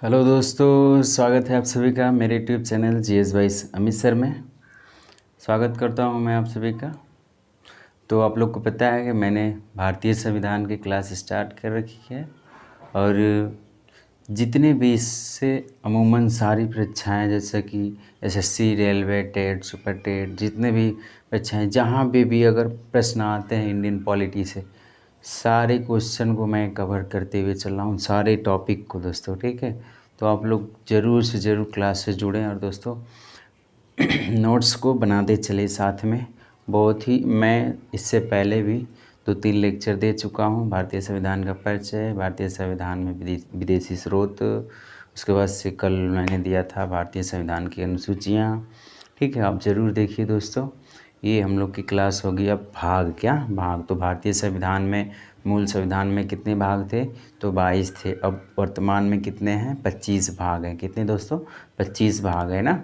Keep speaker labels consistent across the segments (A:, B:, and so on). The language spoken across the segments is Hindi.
A: हेलो दोस्तों, स्वागत है आप सभी का मेरे यूट्यूब चैनल जीएस बाइस अमित सर में। स्वागत करता हूं मैं आप सभी का। तो आप लोग को पता है कि मैंने भारतीय संविधान की क्लास स्टार्ट कर रखी है और जितने भी इससे अमूमन सारी परीक्षाएं जैसे कि SSC, railway, TET, super TET, जितने भी परीक्षाएं जहां भी अगर प्रश्न आते हैं इंडियन पॉलिटी से, सारे क्वेश्चन को मैं कवर करते हुए चल रहा हूँ, सारे टॉपिक को दोस्तों। ठीक है, तो आप लोग ज़रूर से ज़रूर क्लास से जुड़ें और दोस्तों नोट्स को बनाते चले साथ में। बहुत ही मैं इससे पहले भी 2-3 लेक्चर दे चुका हूँ। भारतीय संविधान का परिचय, भारतीय संविधान में विदेशी स्रोत, उसके बाद से कल मैंने दिया था भारतीय संविधान की अनुसूचियाँ। ठीक है, आप ज़रूर देखिए दोस्तों। ये हम लोग की क्लास होगी अब भाग। तो भारतीय संविधान में, मूल संविधान में कितने भाग थे? तो 22 थे। अब वर्तमान में कितने हैं? 25 भाग हैं। कितने दोस्तों? 25 भाग है ना।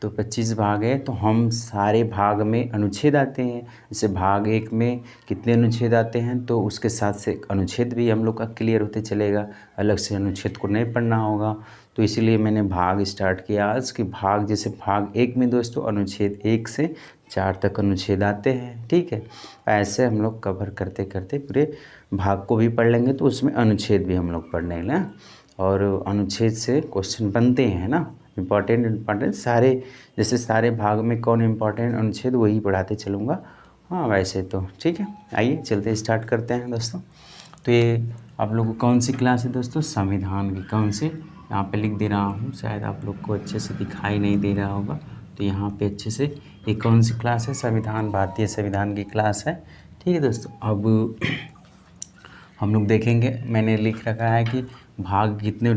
A: तो 25 भाग है, तो हम सारे भाग में अनुच्छेद आते हैं। जैसे भाग 1 में कितने अनुच्छेद आते हैं, तो उसके साथ से अनुच्छेद भी हम लोग का क्लियर होते चलेगा, अलग से अनुच्छेद को नहीं पढ़ना होगा। तो इसीलिए मैंने भाग स्टार्ट किया आज कि भाग, जैसे भाग 1 में दोस्तों अनुच्छेद 1 से 4 तक अनुच्छेद आते हैं। ठीक है, ऐसे हम लोग कवर करते करते पूरे भाग को भी पढ़ लेंगे, तो उसमें अनुच्छेद भी हम लोग पढ़ लेंगे ना। और अनुच्छेद से क्वेश्चन बनते हैं ना, इम्पॉर्टेंट सारे, जैसे सारे भाग में कौन इम्पॉर्टेंट अनुच्छेद वही पढ़ाते चलूँगा। हाँ वैसे तो ठीक है, आइए चलते स्टार्ट करते हैं दोस्तों। तो ये आप लोगों को कौन सी क्लास है दोस्तों? संविधान की। कौन सी? यहाँ पे लिख दे रहा हूँ, शायद आप लोग को अच्छे से दिखाई नहीं दे रहा होगा, तो यहाँ पे अच्छे से, ये कौन सी क्लास है? संविधान, भारतीय संविधान की क्लास है। ठीक है दोस्तों, अब हम लोग देखेंगे, मैंने लिख रखा है कि भाग कितने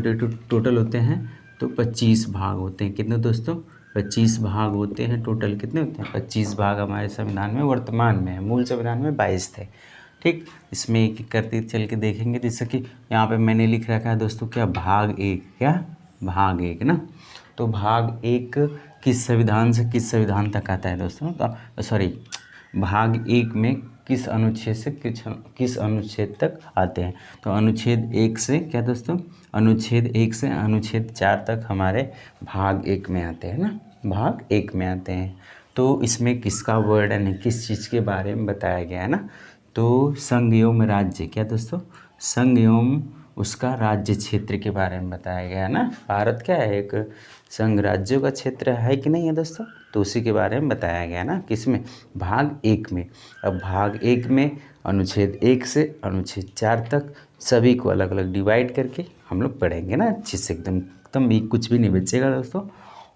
A: टोटल होते हैं, तो 25 भाग होते हैं। कितने दोस्तों? 25 भाग होते हैं टोटल। कितने होते हैं? 25 भाग हमारे संविधान में वर्तमान में है। मूल संविधान में 22 थे। ठीक, इसमें एक एक करते चल के देखेंगे। जैसे कि यहाँ पे मैंने लिख रखा है दोस्तों, क्या भाग 1, क्या भाग 1 ना। तो भाग 1 किस संविधान से किस संविधान तक आता है दोस्तों? तो सॉरी, भाग 1 में किस अनुच्छेद से किस अनुच्छेद तक आते हैं? तो अनुच्छेद 1 से, क्या दोस्तों? अनुच्छेद 1 से अनुच्छेद 4 तक हमारे भाग 1 में आते हैं ना, भाग 1 में आते हैं। तो इसमें किसका वर्णन है, किस चीज़ के बारे में बताया गया है ना? तो संघ एवं राज्य, क्या दोस्तों? संघ एवं उसका राज्य क्षेत्र के बारे में बताया गया है ना। भारत क्या है? एक संघ राज्यों का क्षेत्र है कि नहीं है दोस्तों? तो उसी के बारे में बताया गया ना, किसमें? भाग 1 में। अब भाग 1 में अनुच्छेद 1 से अनुच्छेद 4 तक सभी को अलग अलग डिवाइड करके हम लोग पढ़ेंगे ना, अच्छे से एकदम भी कुछ भी नहीं बचेगा दोस्तों।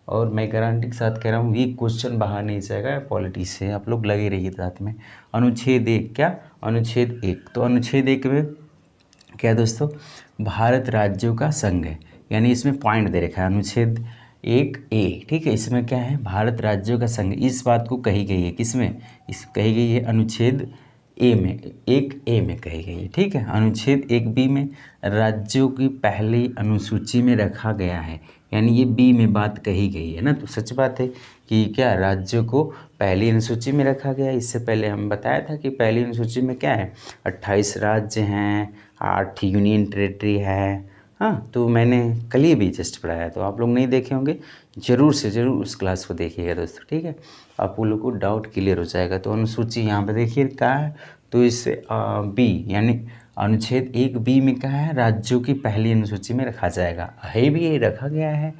A: और मैं गारंटी के साथ कह रहा हूँ, ये क्वेश्चन बाहर नहीं जाएगा पॉलिटी से, आप लोग लगे रहिए साथ में। अनुच्छेद 1, क्या? अनुच्छेद 1, तो अनुच्छेद 1 में क्या दोस्तों? भारत राज्यों का संघ है, यानी इसमें पॉइंट दे रखा है अनुच्छेद 1A। ठीक है, इसमें क्या है? भारत राज्यों का संघ, इस बात को कही गई है किसमें? इस कही गई है अनुच्छेद ए में, 1A में कही गई है। ठीक है, अनुच्छेद 1B में राज्यों की पहली अनुसूची में रखा गया है, यानी ये बी में बात कही गई है ना। तो सच बात है कि क्या राज्यों को पहली अनुसूची में रखा गया है। इससे पहले हम बताया था कि पहली अनुसूची में क्या है? 28 राज्य हैं, 8 यूनियन टेरेटरी है। हाँ, तो मैंने कल ही भी जस्ट पढ़ाया, तो आप लोग नहीं देखे होंगे, ज़रूर से ज़रूर उस क्लास को देखिएगा दोस्तों। ठीक है, आप लोग को डाउट क्लियर हो जाएगा। तो अनुसूची यहाँ पे देखिए क्या है, तो इससे बी, यानी अनुच्छेद 1B में क्या है? राज्यों की पहली अनुसूची में रखा जाएगा, है भी ये रखा गया है।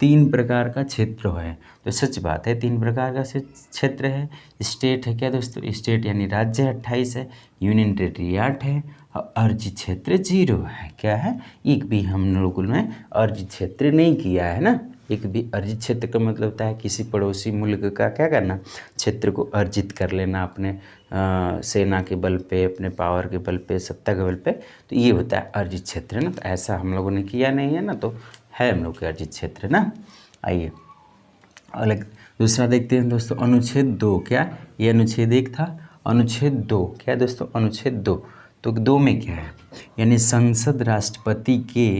A: 3 प्रकार का क्षेत्र है, तो सच बात है 3 प्रकार का क्षेत्र है। स्टेट है, क्या दोस्तों? स्टेट यानी राज्य 28 है, यूनियन टेरेटरी 8 है, और अर्जित क्षेत्र 0 है। क्या है? एक भी हम लोगों ने अर्जित क्षेत्र नहीं किया है ना। एक भी अर्जित क्षेत्र का मतलब होता है किसी पड़ोसी मुल्क का क्या करना? क्षेत्र को अर्जित कर लेना, अपने सेना के बल पे, अपने पावर के बल पे, सत्ता के बल पे, तो ये होता है अर्जित क्षेत्र ना। तो ऐसा हम लोगों ने किया नहीं है ना, तो है हम लोग के अर्जित क्षेत्र ना। आइए अलग दूसरा देखते हैं दोस्तों, अनुच्छेद 2, क्या? ये अनुच्छेद 1 था, अनुच्छेद 2, क्या दोस्तों? अनुच्छेद 2, तो 2 में क्या है? यानी संसद राष्ट्रपति के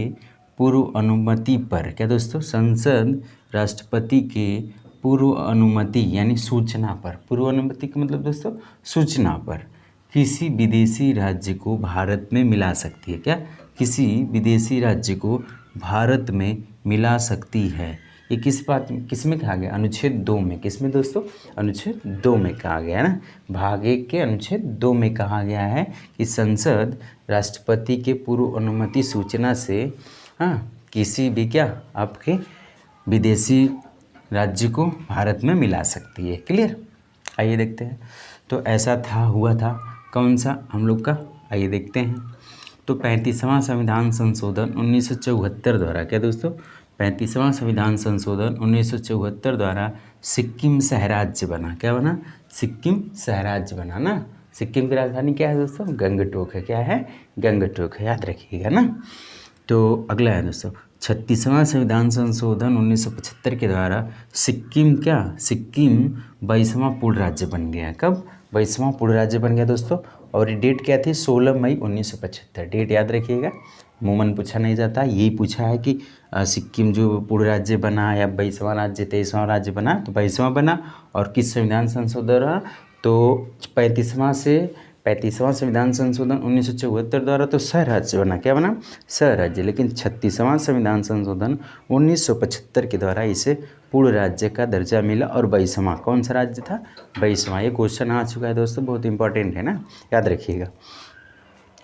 A: पूर्व अनुमति पर, क्या दोस्तों? संसद राष्ट्रपति के पूर्व अनुमति यानी सूचना पर, पूर्व अनुमति का मतलब दोस्तों सूचना पर किसी विदेशी राज्य को भारत में मिला सकती है। क्या? किसी विदेशी राज्य को भारत में मिला सकती है। ये किस में कहा गया? अनुच्छेद 2 में। किस में दोस्तों? अनुच्छेद 2 में कहा गया है ना। भाग 1 के अनुच्छेद 2 में कहा गया है कि संसद राष्ट्रपति के पूर्व अनुमति सूचना से किसी भी आपके विदेशी राज्य को भारत में मिला सकती है। क्लियर? आइए देखते हैं। तो ऐसा हुआ था कौन सा हम लोग का? आइए देखते हैं। तो 35वां संविधान संशोधन 1974 द्वारा क्या दोस्तों? 35वां संविधान संशोधन 1974 द्वारा सिक्किम सहराज्य बना। क्या बना? सिक्किम सहराज्य बना ना। सिक्किम की राजधानी क्या है दोस्तों? गंगटोक है। क्या है? गंगटोक है, याद रखिएगा ना। तो अगला है दोस्तों 36वां संविधान संशोधन 1975 के द्वारा सिक्किम 22वां पूर्ण राज्य बन गया। कब? 22वां पूर्ण राज्य बन गया दोस्तों। और ये डेट क्या थी? 16 मई 1975। डेट याद रखिएगा, अमूमन पूछा नहीं जाता। यही पूछा है कि सिक्किम जो पूर्ण राज्य बना या 22वां राज्य 23वां राज्य बना, तो 22वां बना। और किस संविधान संशोधन रहा? तो 35वां संविधान संशोधन 1974 द्वारा तो सहराज्य बना। क्या बना? सहराज्य। लेकिन 36वां संविधान संशोधन 1975 के द्वारा इसे पूर्ण राज्य का दर्जा मिला। और 22वां कौन सा राज्य था? 22वां। ये क्वेश्चन आ चुका है दोस्तों, बहुत इंपॉर्टेंट है ना, याद रखिएगा।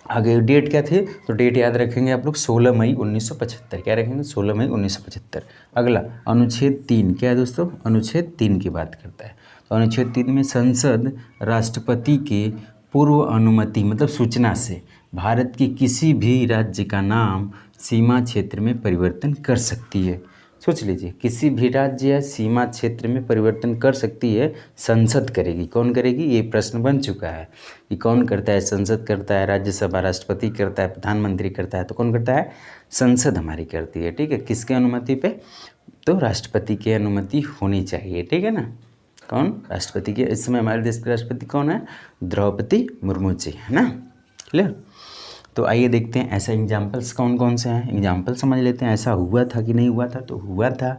A: आगे डेट क्या थी? तो डेट याद रखेंगे आप लोग 16 मई 1975। क्या रखेंगे? 16 मई 1975। अगला अनुच्छेद 3 क्या है दोस्तों? अनुच्छेद 3 की बात करता है। तो अनुच्छेद 3 में संसद राष्ट्रपति के पूर्व अनुमति मतलब सूचना से भारत के किसी भी राज्य का नाम सीमा क्षेत्र में परिवर्तन कर सकती है। सोच लीजिए, किसी भी राज्य या सीमा क्षेत्र में परिवर्तन कर सकती है, संसद करेगी। कौन करेगी? ये प्रश्न बन चुका है कि कौन करता है? संसद करता है, राज्यसभा, राष्ट्रपति करता है, प्रधानमंत्री करता है। तो कौन करता है? संसद हमारी करती है। ठीक है, किसके अनुमति पे? तो राष्ट्रपति की अनुमति होनी चाहिए। ठीक है ना। कौन? राष्ट्रपति के। इस समय हमारे देश के राष्ट्रपति कौन है? द्रौपदी मुर्मू जी, है ना। क्लियर? तो आइए देखते हैं ऐसा एग्जाम्पल्स कौन कौन से हैं। एग्जाम्पल समझ लेते हैं, ऐसा हुआ था कि नहीं हुआ था? तो हुआ था।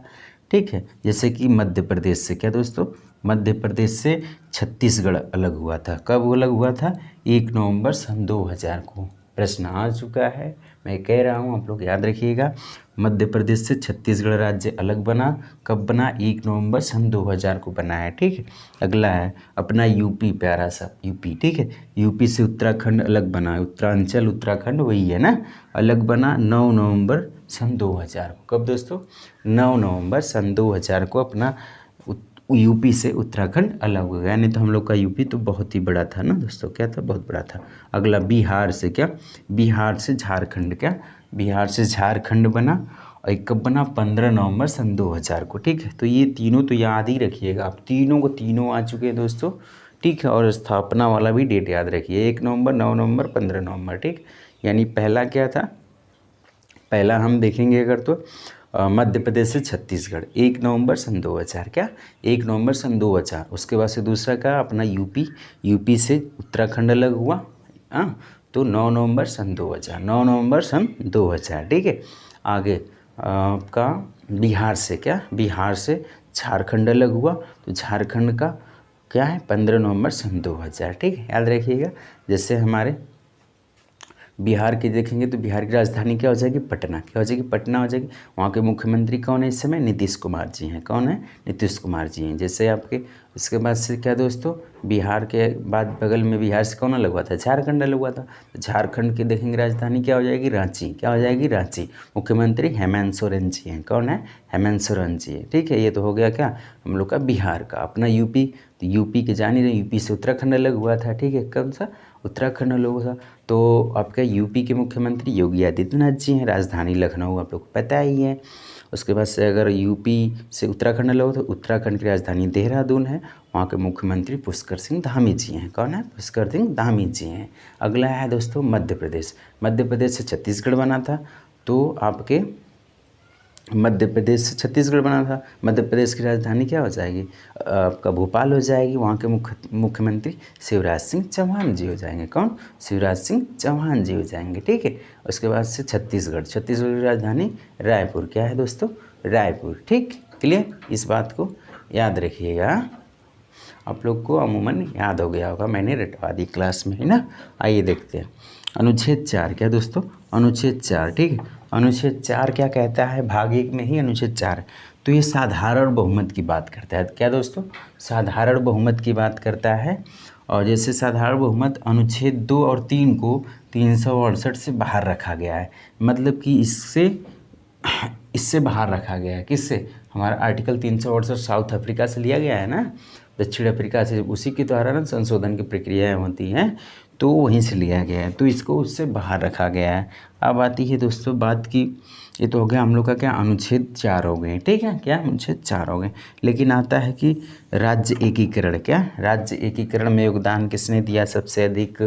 A: ठीक है, जैसे कि मध्य प्रदेश से क्या दोस्तों? मध्य प्रदेश से छत्तीसगढ़ अलग हुआ था। कब अलग हुआ था? 1 नवंबर सन 2000 को। प्रश्न आ चुका है, मैं कह रहा हूँ, आप लोग याद रखिएगा। मध्य प्रदेश से छत्तीसगढ़ राज्य अलग बना। कब बना? 1 नवंबर सन 2000 को बना है। ठीक है। अगला है अपना यूपी, प्यारा सा यूपी। ठीक है, यूपी से उत्तराखंड अलग बना है। उत्तरांचल उत्तराखंड वही है ना, अलग बना 9 नवंबर सन 2000 को। कब दोस्तों? 9 नवंबर सन 2000 को अपना यूपी से उत्तराखंड अलग हो गया। नहीं तो हम लोग का यूपी तो बहुत ही बड़ा था ना दोस्तों। क्या था? बहुत बड़ा था। अगला बिहार से क्या? बिहार से झारखंड। क्या? बिहार से झारखंड बना। और कब बना? 15 नवंबर सन 2000 को। ठीक है, तो ये तीनों तो याद ही रखिएगा आप। तीनों आ चुके हैं दोस्तों। ठीक है, और स्थापना वाला भी डेट याद रखिए, 1 नवंबर, 9 नवंबर, 15 नवंबर। ठीक, यानी पहला क्या था? पहला हम देखेंगे अगर तो मध्य प्रदेश से छत्तीसगढ़ 1 नवंबर सन 2000। क्या? 1 नवंबर सन 2000। उसके बाद से दूसरा का अपना यूपी से उत्तराखंड अलग हुआ। तो 9 नवंबर सन 2000। 9 नवंबर सन 2000। ठीक है। आगे आपका बिहार से क्या? बिहार से झारखंड अलग हुआ। तो झारखंड का क्या है? 15 नवंबर सन 2000। ठीक है, याद रखिएगा। जैसे हमारे बिहार के देखेंगे तो बिहार की राजधानी क्या हो जाएगी? पटना। क्या हो जाएगी? पटना हो जाएगी। वहाँ के मुख्यमंत्री कौन है इस समय? नीतीश कुमार जी हैं। कौन है? नीतीश कुमार जी हैं। जैसे आपके उसके बाद से क्या दोस्तों? बिहार के बाद बगल में बिहार से कौन अलग हुआ था? झारखंड अलग हुआ था। तो झारखंड की देखेंगे राजधानी क्या हो जाएगी? रांची। क्या हो जाएगी? रांची। मुख्यमंत्री हेमंत सोरेन जी हैं। कौन है? हेमंत सोरेन जी है। ठीक है, ये तो हो गया क्या हम लोग का बिहार का। अपना यूपी, तो यूपी के जान ही रहे, यूपी से उत्तराखंड अलग हुआ था। ठीक है, कौन सा? उत्तराखंड अलग हुआ था। तो आपका यूपी के मुख्यमंत्री योगी आदित्यनाथ जी हैं। राजधानी लखनऊ आप लोग को पता ही है। उसके बाद से अगर यूपी से उत्तराखंड अलग हो तो उत्तराखंड की राजधानी देहरादून है। वहाँ के मुख्यमंत्री पुष्कर सिंह धामी जी हैं। कौन है? पुष्कर सिंह धामी जी हैं। अगला है दोस्तों मध्य प्रदेश। मध्य प्रदेश से छत्तीसगढ़ बना था। तो आपके मध्य प्रदेश से छत्तीसगढ़ बना था। मध्य प्रदेश की राजधानी क्या हो जाएगी? आपका भोपाल हो जाएगी। वहाँ के मुख्यमंत्री शिवराज सिंह चौहान जी हो जाएंगे। कौन? शिवराज सिंह चौहान जी हो जाएंगे। ठीक है। उसके बाद से छत्तीसगढ़ की राजधानी रायपुर। क्या है दोस्तों? रायपुर। ठीक, क्लियर? इस बात को याद रखिएगा। आप लोग को अमूमन याद हो गया होगा, मैंने रटवा दी क्लास में, है ना। आइए देखते हैं अनुच्छेद 4। क्या दोस्तों? अनुच्छेद 4। ठीक है, अनुच्छेद 4 क्या कहता है, भाग 1 में ही अनुच्छेद 4, तो ये साधारण बहुमत की बात करता है। क्या दोस्तों, साधारण बहुमत की बात करता है। और जैसे साधारण बहुमत अनुच्छेद 2 और 3 को 368 से बाहर रखा गया है, मतलब कि इससे बाहर रखा गया है। किससे, हमारा आर्टिकल 368 साउथ अफ्रीका से लिया गया है ना, दक्षिण अफ्रीका से, उसी के द्वारा ना संशोधन की प्रक्रियाएं होती हैं, तो वहीं से लिया गया है, तो इसको उससे बाहर रखा गया है। अब आती है दोस्तों बात की, ये तो हो गया हम लोग का क्या, अनुच्छेद 4 हो गए, ठीक है, क्या अनुच्छेद 4 हो गए। लेकिन आता है कि राज्य एकीकरण, क्या राज्य एकीकरण में योगदान किसने दिया सबसे अधिक।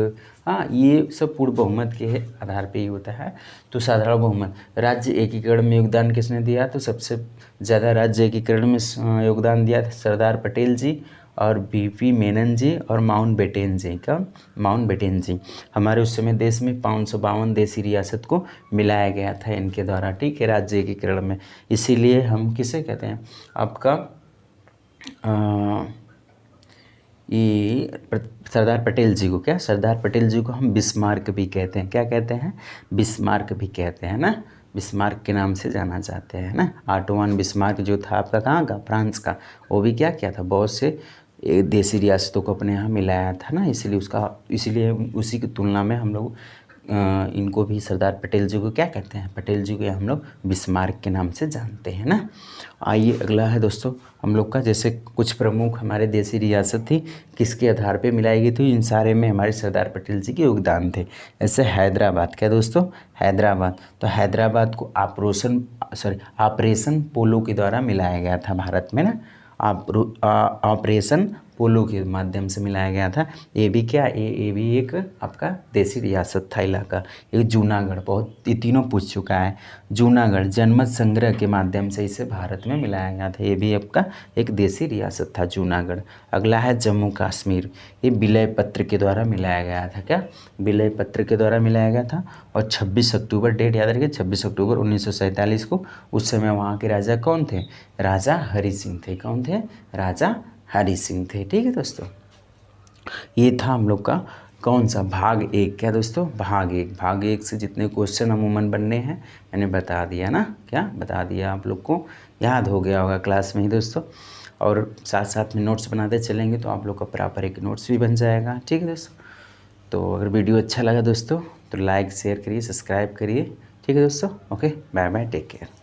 A: हाँ, ये सब पूर्ण बहुमत के आधार पे ही होता है। तो साधारण बहुमत, राज्य एकीकरण में योगदान किसने दिया, तो सबसे ज़्यादा राज्य एकीकरण में योगदान दिया था सरदार पटेल जी और बीपी मेनन जी और माउंटबेटन जी का, माउंटबेटन जी। हमारे उस समय देश में 552 देसी रियासत को मिलाया गया था इनके द्वारा, ठीक है, राज्य एकीकरण में। इसीलिए हम किसे कहते हैं आपका ये सरदार पटेल जी को, क्या सरदार पटेल जी को हम बिस्मार्क भी कहते हैं। क्या कहते हैं, बिस्मार्क भी कहते हैं ना, बिस्मार्क के नाम से जाना जाते हैं ना। ऑटोवन बिस्मार्क जो था आपका कहाँ का, फ्रांस का, वो भी क्या किया था, बहुत से देसी रियासतों को अपने यहाँ मिलाया था ना, इसीलिए उसी की तुलना में हम लोग इनको भी सरदार पटेल जी को क्या कहते हैं, पटेल जी को हम लोग बिस्मार्क के नाम से जानते हैं ना। आइए अगला है दोस्तों हम लोग का, जैसे कुछ प्रमुख हमारे देसी रियासत थी किसके आधार पे मिलाई गई थी, इन सारे में हमारे सरदार पटेल जी के योगदान थे। ऐसे हैदराबाद, क्या दोस्तों, हैदराबाद, तो हैदराबाद को ऑपरेशन पोलो के द्वारा मिलाया गया था भारत में ना, ऑपरेशन पोलो के माध्यम से मिलाया गया था। ये भी क्या, ये भी एक आपका देसी रियासत था, इलाका। एक जूनागढ़, बहुत ये तीनों पूछ चुका है, जूनागढ़ जनमत संग्रह के माध्यम से इसे भारत में मिलाया गया था, ये भी आपका एक देसी रियासत था जूनागढ़। अगला है जम्मू कश्मीर, ये विलय पत्र के द्वारा मिलाया गया था, क्या विलय पत्र के द्वारा मिलाया गया था। और 26 अक्टूबर, डेट याद रखिए, 26 अक्टूबर 1947 को, उस समय वहाँ के राजा कौन थे, राजा हरि सिंह थे। कौन थे, राजा हरि सिंह थे, ठीक है दोस्तों। ये था हम लोग का कौन सा, भाग 1, क्या दोस्तों, भाग एक से जितने क्वेश्चन अमूमन बनने हैं मैंने बता दिया ना, क्या बता दिया, आप लोग को याद हो गया होगा क्लास में ही दोस्तों। और साथ साथ में नोट्स बनाते चलेंगे तो आप लोग का प्रॉपर एक नोट्स भी बन जाएगा, ठीक है दोस्तों। तो अगर वीडियो अच्छा लगा दोस्तों तो लाइक शेयर करिए, सब्सक्राइब करिए, ठीक है दोस्तों। Okay, bye bye, take care.